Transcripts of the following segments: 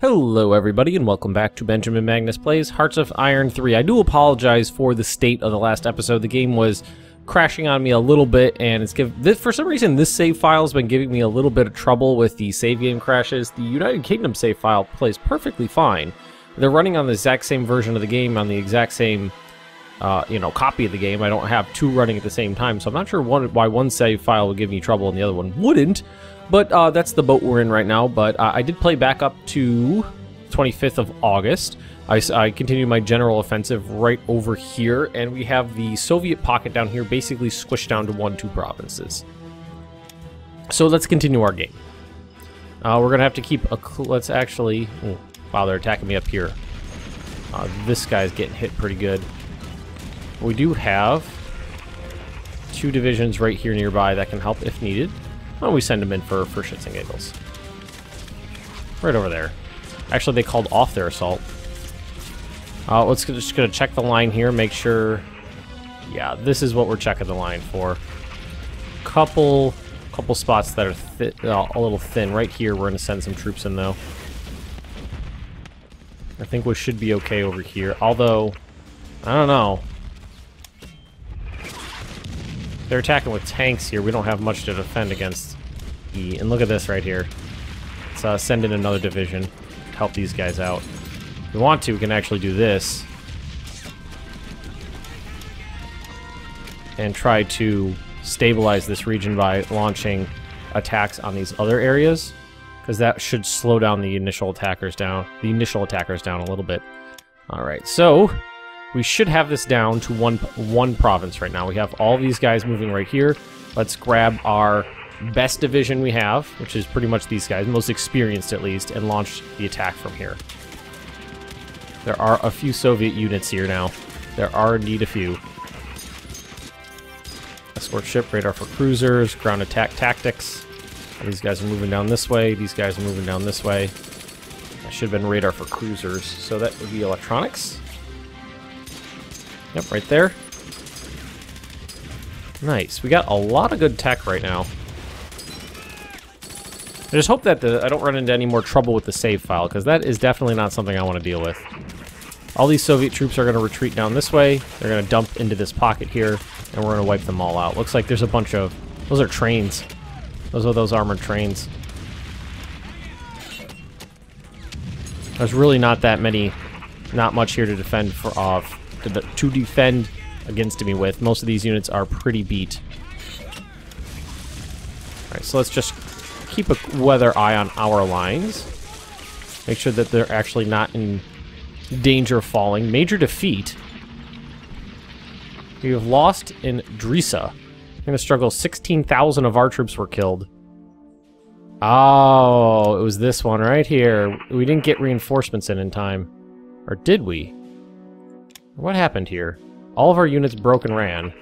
Hello everybody and welcome back to Benjamin Magnus Plays Hearts of Iron 3. I do apologize for the state of the last episode. The game was crashing on me a little bit and for some reason this save file has been giving me a little bit of trouble with the save game crashes. The United Kingdom save file plays perfectly fine. They're running on the exact same version of the game, on the exact same copy of the game. I don't have two running at the same time, so I'm not sure why one save file would give me trouble and the other one wouldn't. But that's the boat we're in right now. But I did play back up to 25th of August. I continued my general offensive right over here, and we have the Soviet pocket down here basically squished down to 1-2 provinces. So let's continue our game. We're going to have to keep a... Let's actually... Oh, wow, they're attacking me up here. This guy's getting hit pretty good. We do have 2 divisions right here nearby that can help if needed. Well, we send them in for shits and giggles. Right over there. Actually, they called off their assault. Let's just gonna check the line here, make sure... Yeah, this is what we're checking the line for. Couple spots that are a little thin. Right here, we're gonna send some troops in, though. I think we should be okay over here. Although, I don't know. They're attacking with tanks here. We don't have much to defend against E. And look at this right here. Let's send in another division to help these guys out. If we want to, we can actually do this. And try to stabilize this region by launching attacks on these other areas. Because that should slow down the initial attackers down. A little bit. Alright, so... we should have this down to one province right now. We have all these guys moving right here. Let's grab our best division we have, which is pretty much these guys, most experienced at least, and launch the attack from here. There are a few Soviet units here now. There are indeed a few. Escort ship, radar for cruisers, ground attack tactics. These guys are moving down this way. These guys are moving down this way. That should have been radar for cruisers. So that would be electronics. Yep, right there. Nice. We got a lot of good tech right now. I just hope that I don't run into any more trouble with the save file, because that is definitely not something I want to deal with. All these Soviet troops are going to retreat down this way. They're going to dump into this pocket here, and we're going to wipe them all out. Looks like there's a bunch of... Those are trains. Those are those armored trains. There's really not that many... Not much here to defend to defend against me with. Most of these units are pretty beat. Alright, so let's just keep a weather eye on our lines. Make sure that they're actually not in danger of falling. Major defeat. We have lost in Drisa. We're going to struggle. 16,000 of our troops were killed. Oh, it was this one right here. We didn't get reinforcements in time. Or did we? What happened here? All of our units broke and ran.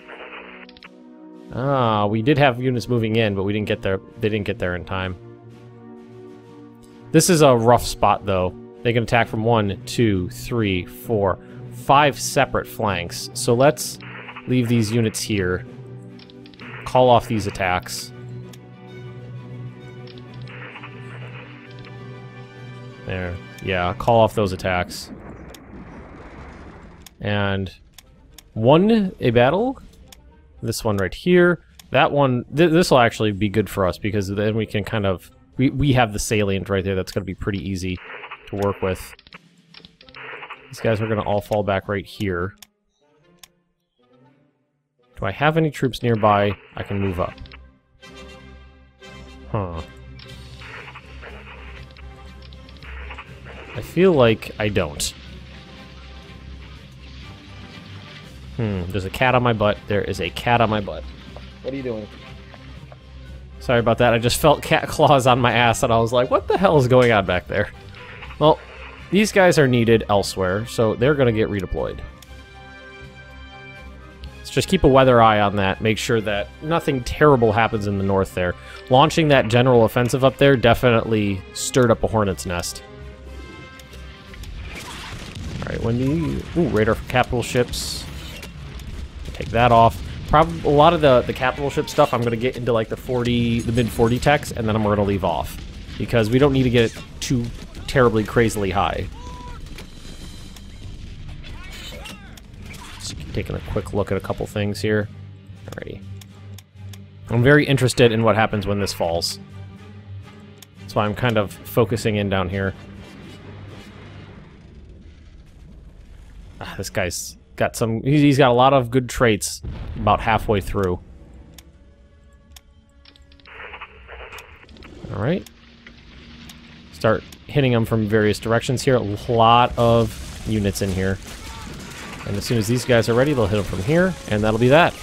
Ah, we did have units moving in, but we didn't get there. They didn't get there in time. This is a rough spot, though. They can attack from 1, 2, 3, 4, 5 separate flanks. So let's leave these units here. Call off these attacks. There. Yeah, call off those attacks. And won a battle. This one right here. That one, this will actually be good for us because then we can kind of... We have the salient right there that's going to be pretty easy to work with. These guys are going to all fall back right here. Do I have any troops nearby I can move up? Huh. I feel like I don't. There's a cat on my butt. There is a cat on my butt. What are you doing? Sorry about that. I just felt cat claws on my ass and I was like, what the hell is going on back there? Well, these guys are needed elsewhere, so they're going to get redeployed. Let's just keep a weather eye on that. Make sure that nothing terrible happens in the north there. Launching that general offensive up there definitely stirred up a hornet's nest. Alright, ooh, radar for capital ships. Take that off. A lot of the capital ship stuff I'm going to get into like the mid 40 techs, and then I'm going to leave off. Because we don't need to get too terribly, crazily high. Just taking a quick look at a couple things here. Alrighty. I'm very interested in what happens when this falls. That's why I'm kind of focusing in down here. This guy's got some... He's got a lot of good traits about halfway through. Alright. Start hitting them from various directions here. A lot of units in here. And as soon as these guys are ready, they'll hit them from here, and that'll be that.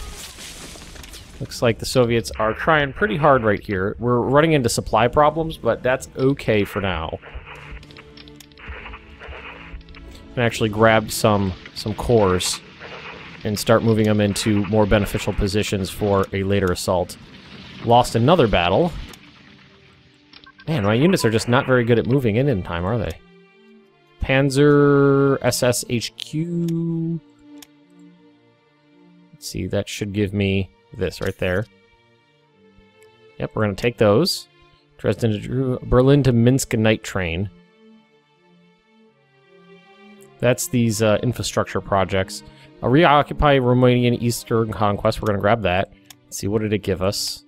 Looks like the Soviets are trying pretty hard right here. We're running into supply problems, but that's okay for now. And actually grab some cores and start moving them into more beneficial positions for a later assault. Lost another battle. Man, my units are just not very good at moving in time, are they? Panzer SS HQ. Let's see, that should give me this right there. Yep, we're going to take those. Dresden to Berlin to Minsk night train. That's these infrastructure projects. Reoccupy Romanian Eastern Conquest. We're going to grab that. Let's see, what did it give us?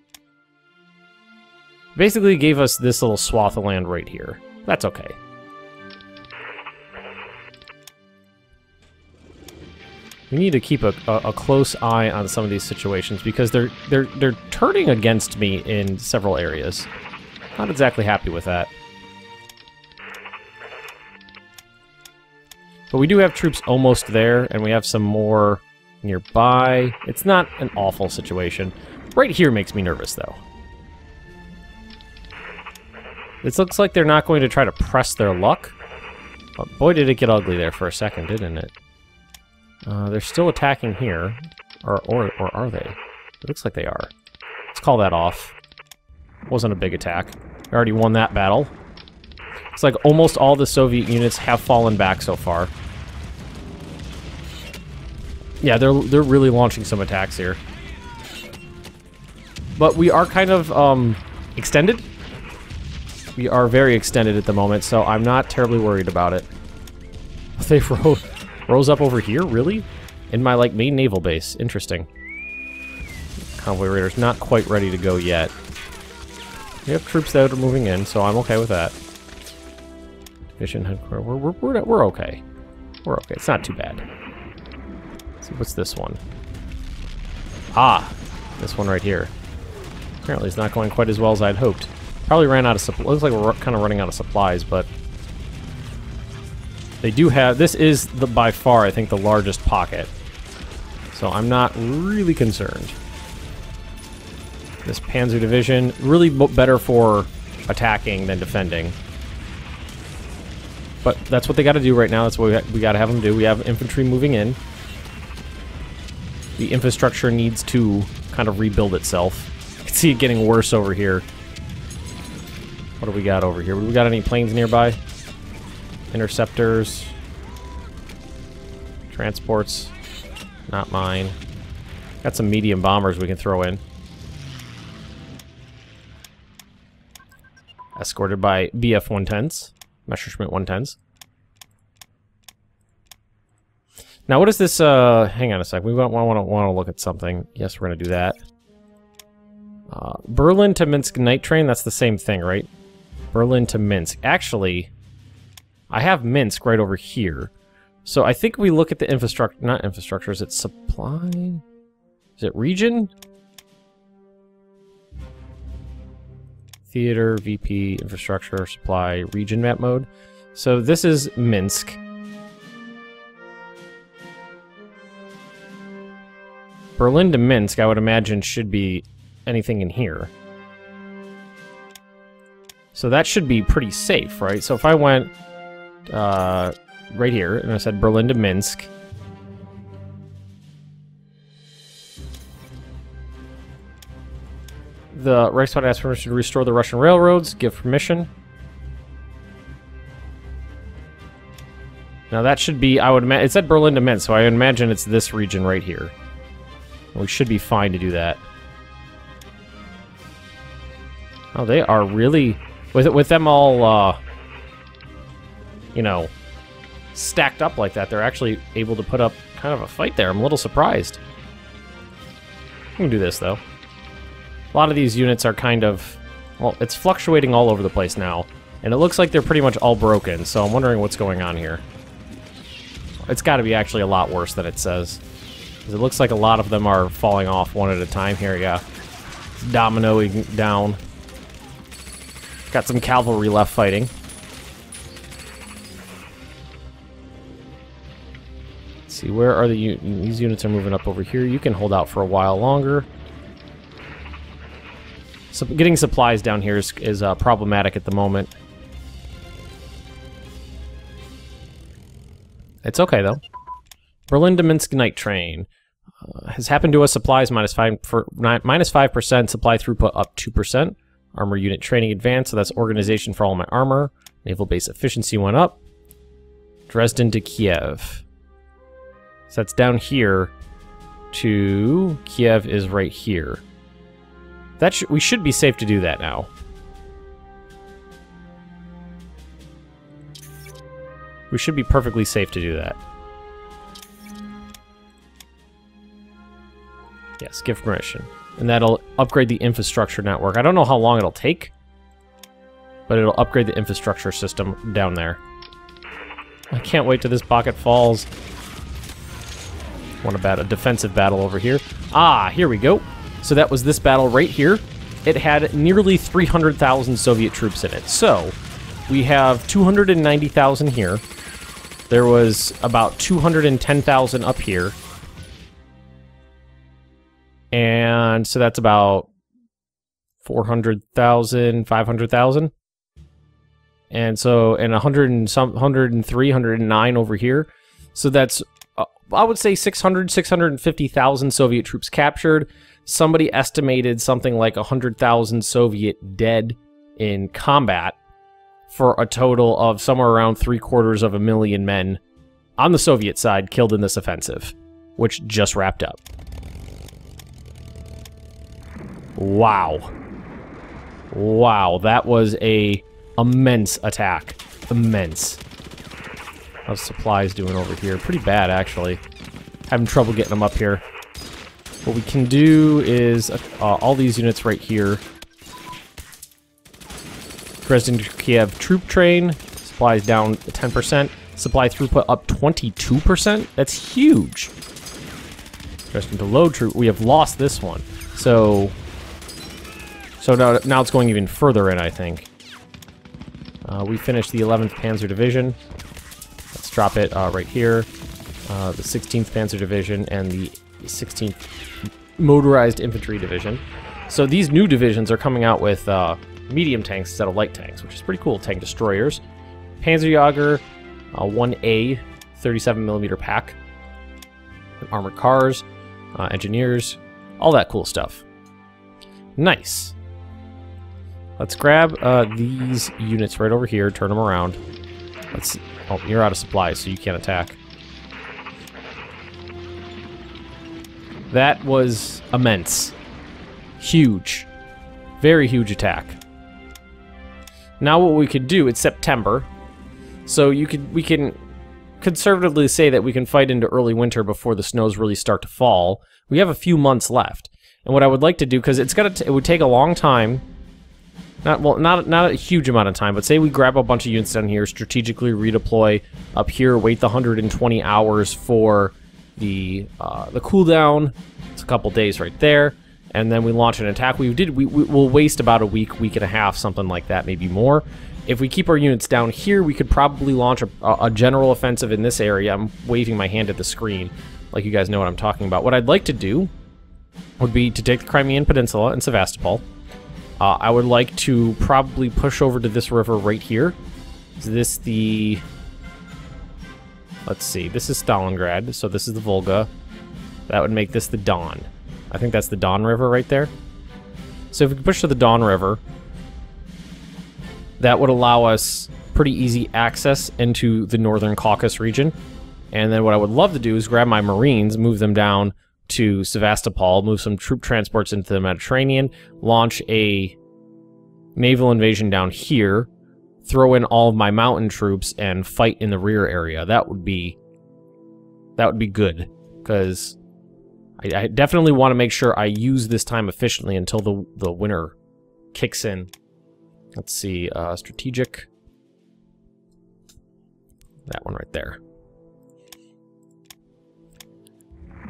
Basically, it gave us this little swath of land right here. That's okay. We need to keep a close eye on some of these situations because they're turning against me in several areas. Not exactly happy with that. But we do have troops almost there, and we have some more nearby. It's not an awful situation. Right here makes me nervous, though. This looks like they're not going to try to press their luck. But boy, did it get ugly there for a second, didn't it? They're still attacking here. Or are they? It looks like they are. Let's call that off. Wasn't a big attack. We already won that battle. It's like almost all the Soviet units have fallen back so far. Yeah, they're really launching some attacks here. But we are kind of extended. We are very extended at the moment, so I'm not terribly worried about it. They rose up over here, really? In my, like, main naval base. Interesting. Convoy raiders not quite ready to go yet. We have troops that are moving in, so I'm okay with that. Division headquarters. We're okay. We're okay. It's not too bad. Let's see, what's this one? Ah! This one right here. Apparently it's not going quite as well as I'd hoped. Probably ran out of supplies. Looks like we're kind of running out of supplies, but they do have... This is, by far, I think, the largest pocket. So I'm not really concerned. This Panzer Division, really better for attacking than defending. But that's what they got to do right now. That's what we got to have them do. We have infantry moving in. The infrastructure needs to kind of rebuild itself. I can see it getting worse over here. What do we got over here? Do we got any planes nearby? Interceptors. Transports. Not mine. Got some medium bombers we can throw in. Escorted by BF-110s. Messerschmitt 110s. Now, what is this? Hang on a sec. We want to look at something. Yes, we're going to do that. Berlin to Minsk night train. That's the same thing, right? Berlin to Minsk. Actually, I have Minsk right over here. So I think we look at the infrastructure. Not infrastructure. Is it supply? Is it region? Theater, VP, infrastructure, supply, region map mode. So this is Minsk. Berlin to Minsk, I would imagine, should be anything in here. So that should be pretty safe, right? So if I went right here, and I said Berlin to Minsk, the Reichswehr asks permission to restore the Russian railroads. Give permission. Now that should be, I would imagine, it said Berlin to Minsk, so I imagine it's this region right here. We should be fine to do that. Oh, they are really, with them all you know, stacked up like that, they're actually able to put up kind of a fight there. I'm a little surprised. We can do this, though. A lot of these units are kind of... Well, it's fluctuating all over the place now. And it looks like they're pretty much all broken, so I'm wondering what's going on here. It's got to be actually a lot worse than it says. Because it looks like a lot of them are falling off one at a time here, yeah. It's dominoing down. Got some cavalry left fighting. Let's see, where are these units are moving up over here. You can hold out for a while longer. So getting supplies down here is problematic at the moment. It's okay, though. Berlin to Minsk night train. Has happened to us. Supplies -5%. Supply throughput up 2%. Armor unit training advanced, so that's organization for all my armor. Naval base efficiency went up. Dresden to Kiev. So that's down here to... Kiev is right here. We should be safe to do that now. We should be perfectly safe to do that. Yes, give permission. And that'll upgrade the infrastructure network. I don't know how long it'll take, but it'll upgrade the infrastructure system down there. I can't wait till this pocket falls. Want a defensive battle over here. Ah, here we go. So that was this battle right here. It had nearly 300,000 Soviet troops in it. So we have 290,000 here. There was about 210,000 up here. And so that's about 400,000, 500,000. And so, and 103, 109 over here. So that's, I would say 650,000 Soviet troops captured. Somebody estimated something like 100,000 Soviet dead in combat for a total of somewhere around 750,000 men on the Soviet side killed in this offensive, which just wrapped up. Wow. Wow, that was a immense attack. Immense. How's supplies doing over here? Pretty bad, actually. Having trouble getting them up here. What we can do is all these units right here. Dresden to Kiev troop train. Supplies down 10%. Supply throughput up 22%. That's huge. Dresden to load troop. We have lost this one. So now it's going even further in, I think. We finished the 11th Panzer Division. Let's drop it right here. The 16th Panzer Division and the 16th Motorized Infantry Division. So these new divisions are coming out with medium tanks instead of light tanks, which is pretty cool. Tank destroyers. Panzerjäger 1A 37mm pack. Armored cars, engineers, all that cool stuff. Nice. Let's grab these units right over here, turn them around. Let's see. Oh, you're out of supplies, so you can't attack. That was immense. Huge. Very huge attack. Now what we could do, it's September, so we can conservatively say that we can fight into early winter before the snows really start to fall. We have a few months left. And what I would like to do, because it would take a long time, not a huge amount of time, but say we grab a bunch of units down here, strategically redeploy up here, wait the 120 hours for the cooldown. It's a couple days right there, and then we launch an attack. We'll waste about a week and a half, something like that, maybe more. If we keep our units down here, we could probably launch a general offensive in this area. I'm waving my hand at the screen, like you guys know what I'm talking about. What I'd like to do would be to take the Crimean Peninsula and Sevastopol. I would like to probably push over to this river right here. Is this the... Let's see, this is Stalingrad, so this is the Volga. That would make this the Don. I think that's the Don River right there. So if we can push to the Don River, that would allow us pretty easy access into the Northern Caucasus region. And then what I would love to do is grab my Marines, move them down to Sevastopol, move some troop transports into the Mediterranean, launch a naval invasion down here, throw in all of my mountain troops and fight in the rear area. That would be good, because I definitely want to make sure I use this time efficiently until the winter kicks in. Let's see, strategic. That one right there.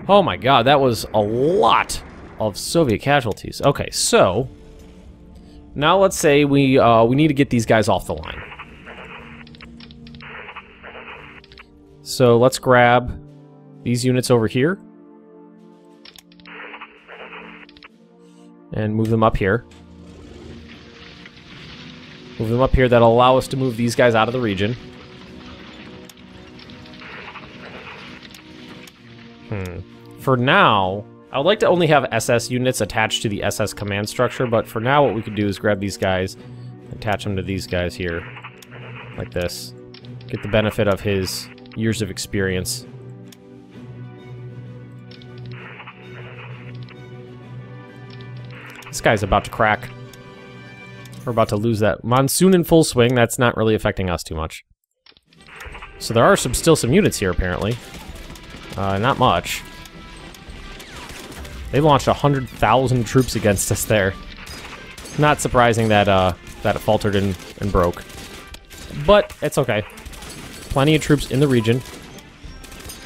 Oh my god, that was a lot of Soviet casualties. Okay, so now let's say we need to get these guys off the line. So let's grab these units over here and move them up here. Move them up here. That'll allow us to move these guys out of the region. For now, I would like to only have SS units attached to the SS command structure, but for now what we could do is grab these guys, attach them to these guys here, like this. Get the benefit of his years of experience. This guy's about to crack. We're about to lose that. Monsoon in full swing, that's not really affecting us too much. So there are still some units here, apparently. Not much. They launched 100,000 troops against us there. Not surprising that that it faltered and broke. But it's okay. Plenty of troops in the region.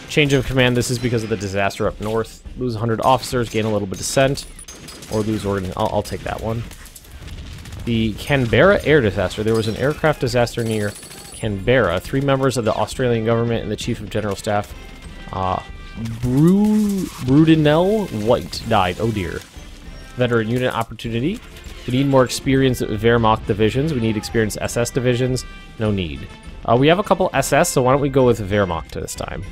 Change of command, this is because of the disaster up north. Lose 100 officers, gain a little bit of dissent. Or lose organ. I'll take that one. The Canberra air disaster. There was an aircraft disaster near Canberra. 3 members of the Australian government and the Chief of General Staff, Brudenell White, died. Oh dear. Veteran unit opportunity. We need more experienced Wehrmacht divisions. We need experienced SS divisions. No need. We have a couple SS, so why don't we go with Wehrmacht this time?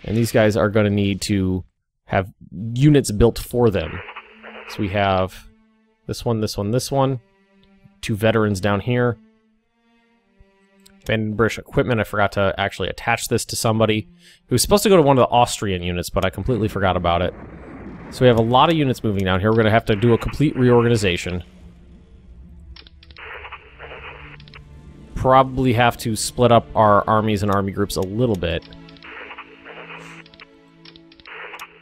And these guys are going to need to have units built for them. So we have this one, this one, this one. 2 veterans down here. Abandoned British equipment. I forgot to actually attach this to somebody. It was supposed to go to one of the Austrian units, but I completely forgot about it. So we have a lot of units moving down here. We're going to have to do a complete reorganization. Probably have to split up our armies and army groups a little bit.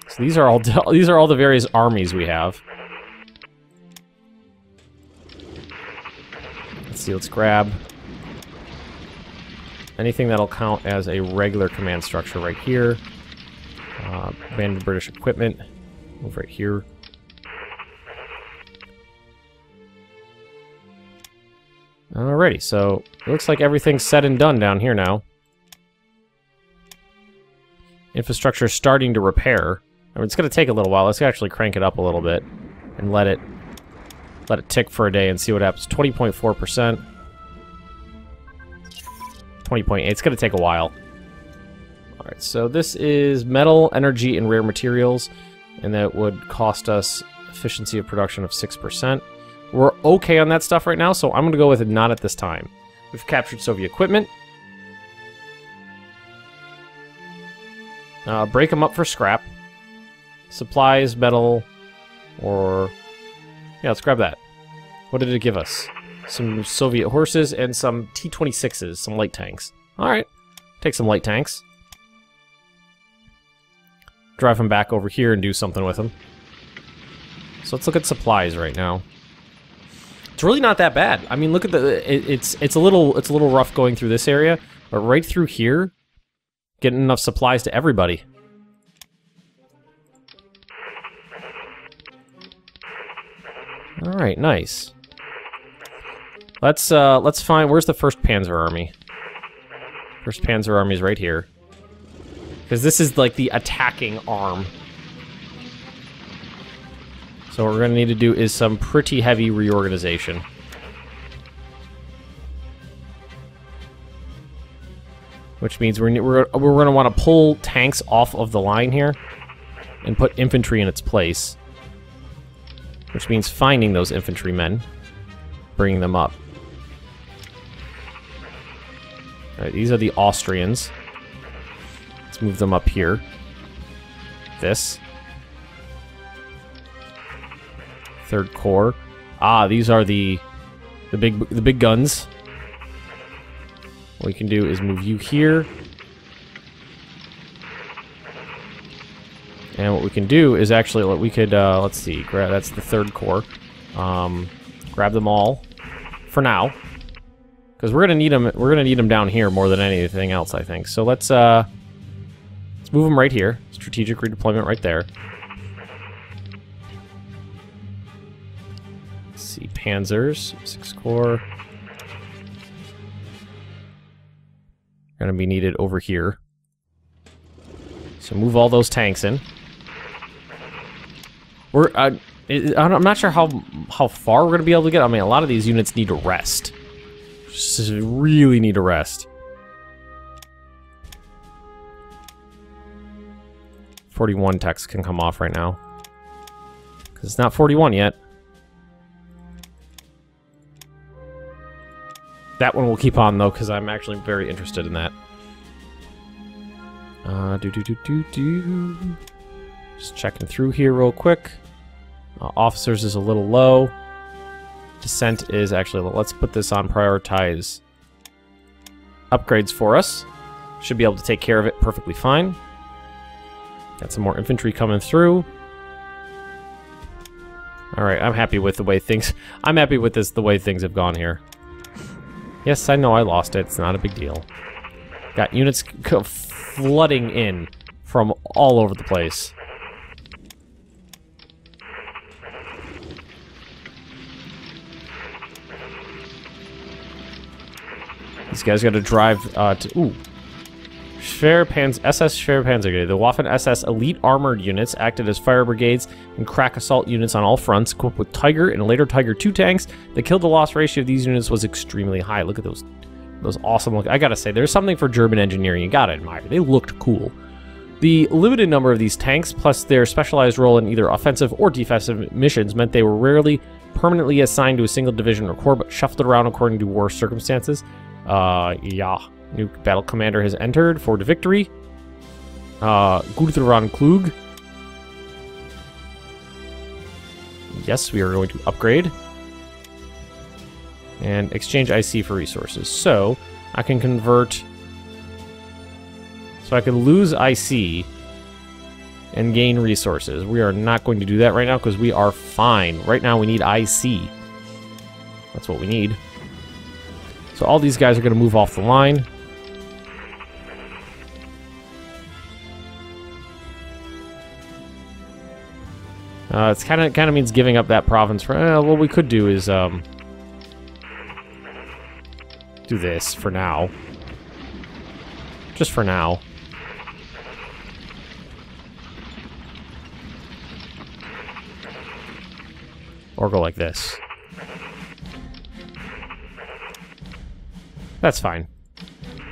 So these are all the various armies we have. Let's see, let's grab anything that'll count as a regular command structure right here. Abandoned British equipment, move right here. Alrighty, so it looks like everything's said and done down here now. Infrastructure is starting to repair. I mean, it's going to take a little while. Let's actually crank it up a little bit and let it tick for a day and see what happens. 20.4%. 20.8. It's going to take a while. Alright, so this is metal, energy, and rare materials. And that would cost us efficiency of production of 6%. We're okay on that stuff right now, so I'm going to go with it not at this time. We've captured Soviet equipment. Break them up for scrap. Supplies, metal, or... yeah, let's grab that. What did it give us? Some Soviet horses and some T-26s, some light tanks. Alright, take some light tanks. Drive them back over here and do something with them. So let's look at supplies right now. It's really not that bad. I mean, look at the... It's a little rough going through this area, but right through here, getting enough supplies to everybody. All right, nice. Let's find, where's the 1st Panzer Army? 1st Panzer Army is right here. Because this is like the attacking arm. So what we're gonna need to do is some pretty heavy reorganization. Which means we're gonna want to pull tanks off of the line here and put infantry in its place. Which means finding those infantrymen, bringing them up. Alright, these are the Austrians. Let's move them up here. This. 3rd Corps. Ah, these are the big guns. What we can do is move you here. And what we can do is actually, we could, let's see, that's the third core. Grab them all for now. Because we're gonna need them down here more than anything else, I think. So let's move them right here. Strategic redeployment right there. Let's see, Panzers, 6 core. Gonna be needed over here. So move all those tanks in. I'm not sure how far we're gonna be able to get. I mean, a lot of these units need to rest. Just really need to rest. 41 techs can come off right now. Because it's not 41 yet. That one will keep on, though, because I'm actually very interested in that. Just checking through here real quick. Officers is a little low. Descent is actually, let's put this on prioritize upgrades for us. Should be able to take care of it perfectly fine. Got some more infantry coming through. Alright, I'm happy with the way things... I'm happy with the way things have gone here. Yes, I know I lost it. It's not a big deal. Got units flooding in from all over the place. These guys got to drive to... Ooh. SS Schwerpanzer. The Waffen SS elite armored units acted as fire brigades and crack assault units on all fronts, equipped with Tiger and later Tiger II tanks. The kill-to-loss ratio of these units was extremely high. Look at those awesome look. I gotta say, there's something for German engineering you gotta admire. They looked cool. The limited number of these tanks, plus their specialized role in either offensive or defensive missions, meant they were rarely permanently assigned to a single division or corps, but shuffled around according to war circumstances. Yeah. New battle commander has entered for the victory. Gudrun Klug. Yes, we are going to upgrade. And exchange IC for resources. So, I can convert... So I can lose IC and gain resources. We are not going to do that right now because we are fine. Right now we need IC. That's what we need. So all these guys are going to move off the line. It's kind of means giving up that province. For what we could do is do this for now. Just for now. Or go like this. That's fine.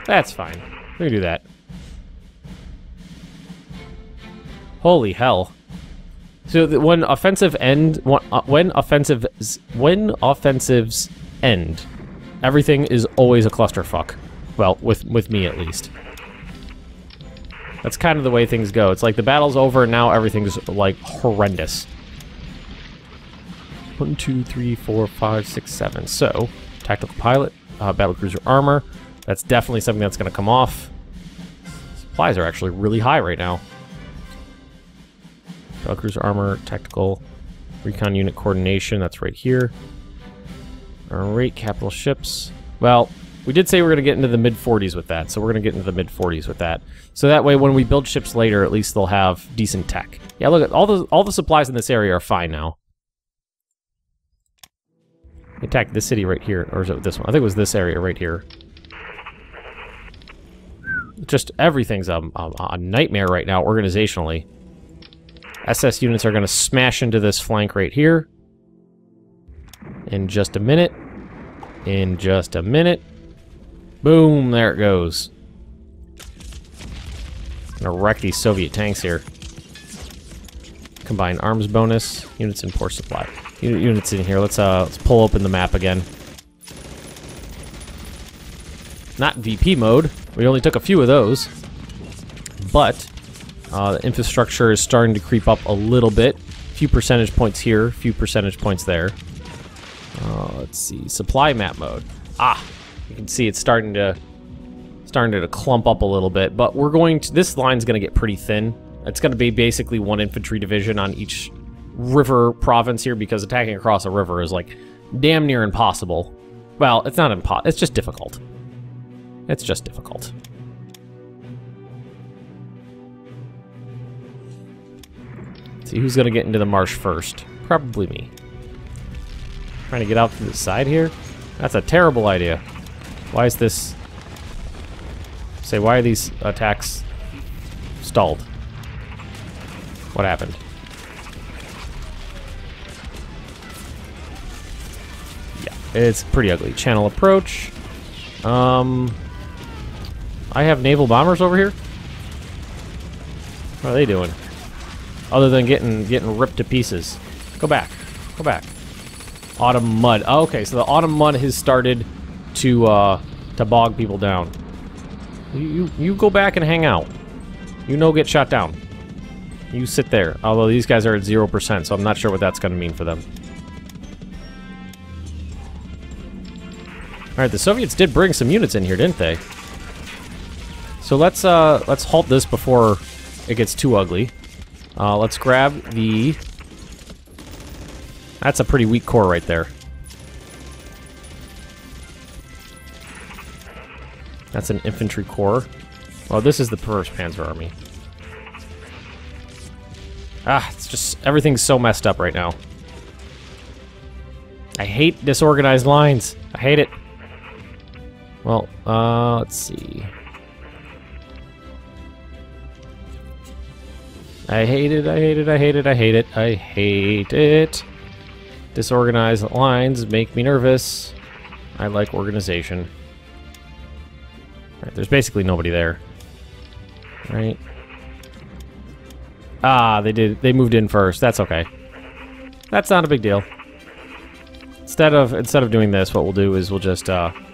That's fine. We can do that. Holy hell. So when offensives end, everything is always a clusterfuck. Well, with me at least. That's kind of the way things go. It's like the battle's over and now everything's like horrendous. 1, 2, 3, 4, 5, 6, 7. So, tactical pilot, battlecruiser armor. That's definitely something that's going to come off. Supplies are actually really high right now. Battlecruiser armor, tactical, recon unit coordination. That's right here. Alright, capital ships. Well, we did say we're going to get into the mid-40s with that, so we're going to get into the mid-40s with that. So that way, when we build ships later, at least they'll have decent tech. Yeah, look at all the supplies in this area are fine now. Attack this city right here, or is it this one? I think it was this area right here. Just everything's a nightmare right now, organizationally. SS units are going to smash into this flank right here. In just a minute. In just a minute. Boom, there it goes. Gonna wreck these Soviet tanks here. Combined arms bonus. Units in poor supply. Units in here. Let's pull open the map again. Not VP mode. We only took a few of those. But the infrastructure is starting to creep up a little bit. A few percentage points here, a few percentage points there. Let's see. Supply map mode. Ah! You can see it's starting to starting to clump up a little bit, but we're going to... This line's going to get pretty thin. It's going to be basically one infantry division on each river province here, because attacking across a river is, like, damn near impossible. Well, it's not impossible. It's just difficult. It's just difficult. Let's see who's going to get into the marsh first. Probably me. Trying to get out to the side here? That's a terrible idea. Why is this... Say, why are these attacks stalled? What happened? Yeah, it's pretty ugly. Channel approach. I have naval bombers over here? What are they doing? Other than getting ripped to pieces. Go back. Go back. Autumn mud. Oh, okay, so the autumn mud has started to bog people down. You go back and hang out. You know, get shot down. You sit there. Although these guys are at 0%, so I'm not sure what that's going to mean for them. All right, the Soviets did bring some units in here, didn't they? So let's halt this before it gets too ugly. Let's grab the... That's a pretty weak core right there. That's an infantry corps. Oh, this is the First Panzer Army. Ah, it's just... Everything's so messed up right now. I hate disorganized lines. I hate it. Well, let's see. I hate it, I hate it, I hate it, I hate it, I hate it. Disorganized lines make me nervous. I like organization. Alright, there's basically nobody there. Right? Ah, they moved in first. That's okay. That's not a big deal. Instead of doing this, what we'll do is we'll just cancel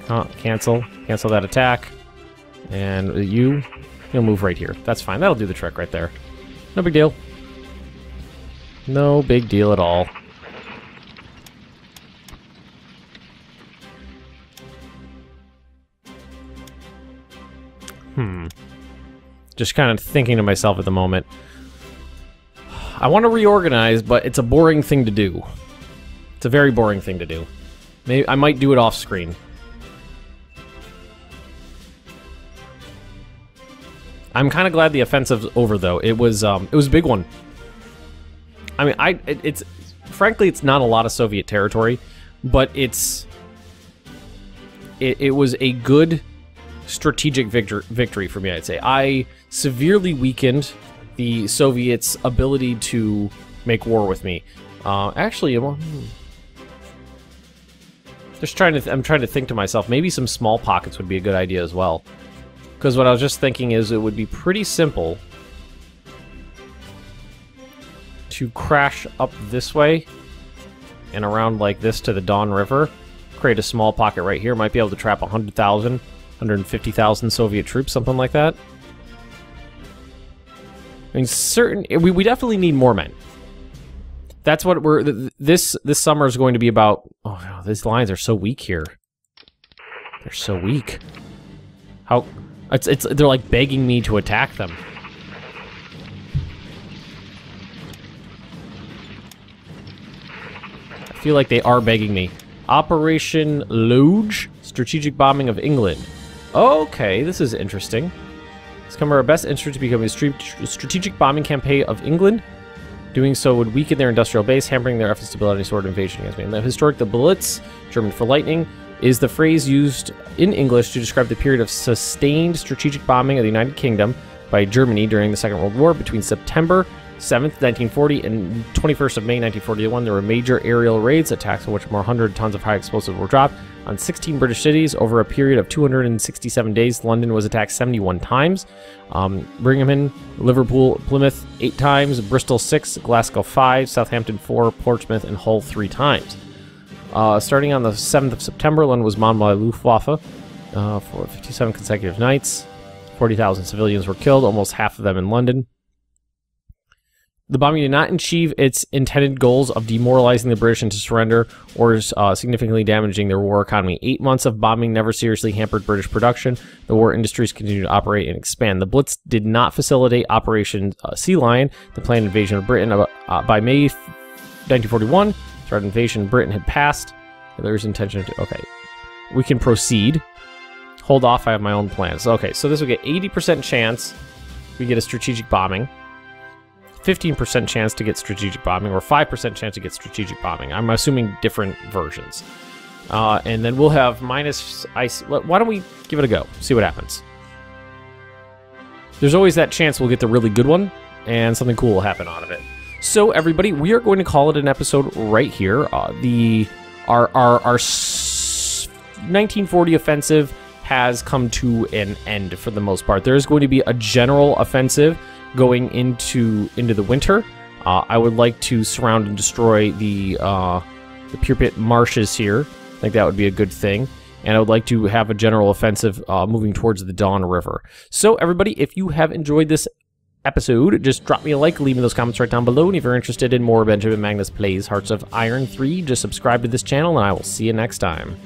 that attack. And you'll move right here. That's fine. That'll do the trick right there. No big deal. No big deal at all. Just kind of thinking to myself at the moment. I want to reorganize, but it's a boring thing to do. It's a very boring thing to do. Maybe I might do it off screen. I'm kind of glad the offensive's over, though. It was a big one. I mean, it's frankly, it's not a lot of Soviet territory, but it was a good strategic victory for me, I'd say. I severely weakened the Soviets' ability to make war with me. Actually, I'm trying to think to myself, maybe some small pockets would be a good idea as well. Because what I was just thinking is it would be pretty simple to crash up this way and around like this to the Don River, create a small pocket right here, might be able to trap 100,000, 150,000 Soviet troops, something like that. I mean, we definitely need more men. That's what this summer is going to be about. Oh no, these lines are so weak here. They're so weak. How? They're like begging me to attack them. I feel like they are begging me. Operation Luge, strategic bombing of England. Okay, this is interesting. It's come our best interest to become a strategic bombing campaign of England. Doing so would weaken their industrial base, hampering their efforts to build any sort of invasion against me. And the historic, the Blitz, German for lightning, is the phrase used in English to describe the period of sustained strategic bombing of the United Kingdom by Germany during the Second World War. Between September 7th, 1940 and 21st of May, 1941, there were major aerial raids, attacks in which more 100 tons of high explosives were dropped on 16 British cities over a period of 267 days. London was attacked 71 times. Birmingham, Liverpool, Plymouth 8 times, Bristol 6, Glasgow 5, Southampton 4, Portsmouth, and Hull 3 times. Starting on the 7th of September, London was bombed by Luftwaffe for 57 consecutive nights. 40,000 civilians were killed, almost half of them in London. The bombing did not achieve its intended goals of demoralizing the British into surrender or significantly damaging their war economy. 8 months of bombing never seriously hampered British production. The war industries continued to operate and expand. The Blitz did not facilitate Operation Sea Lion, the planned invasion of Britain. By May 1941, threat of invasion of Britain had passed. There's intention to... Okay. We can proceed. Hold off, I have my own plans. Okay, so this will get 80% chance we get a strategic bombing. 15% chance to get strategic bombing, or 5% chance to get strategic bombing. I'm assuming different versions. And then we'll have minus ice. Why don't we give it a go? See what happens. There's always that chance we'll get the really good one, and something cool will happen out of it. So everybody, we are going to call it an episode right here. Our 1940 offensive has come to an end for the most part. There is going to be a general offensive going into the winter. I would like to surround and destroy the Pure Pit marshes here. I think that would be a good thing. And I would like to have a general offensive moving towards the Dawn River. So everybody, if you have enjoyed this episode, just drop me a like, leave me those comments right down below. And if you're interested in more Benjamin Magnus Plays Hearts of Iron 3, just subscribe to this channel, and I will see you next time.